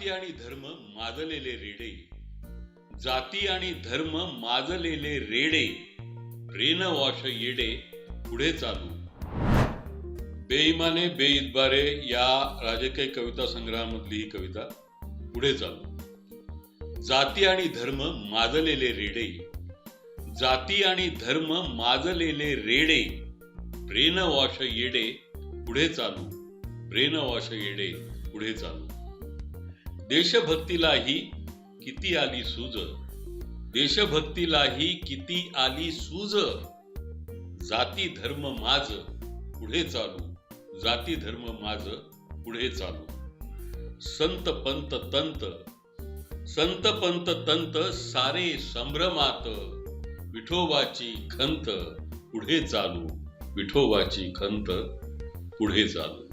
जाती आणि धर्म माजलेले रेडे, जाती आणि धर्म माजलेले रेडे, ब्रेन वॉश येडे पुढे चालू. बेईमाने बेइतबारे या राजकीय कविता संग्रहामधली ही कविता पुढे चालू. जाती आणि धर्म माजलेले रेडे, जाती आणि धर्म माजलेले रेडे, ब्रेन वॉश येडे पुढे चालू, ब्रेन वॉश येडे पुढे चालू. देशभक्तीलाही किती आली सूज, देशभक्तीलाही किती आली सूज, जाती धर्म माज पुढे चालू, जाती धर्म माज पुढे चालू. संत पंत तंत, संत पंत तंत सारे संभ्रमात, विठोबाची खंत पुढे चालू, विठोबाची खंत पुढे चालू.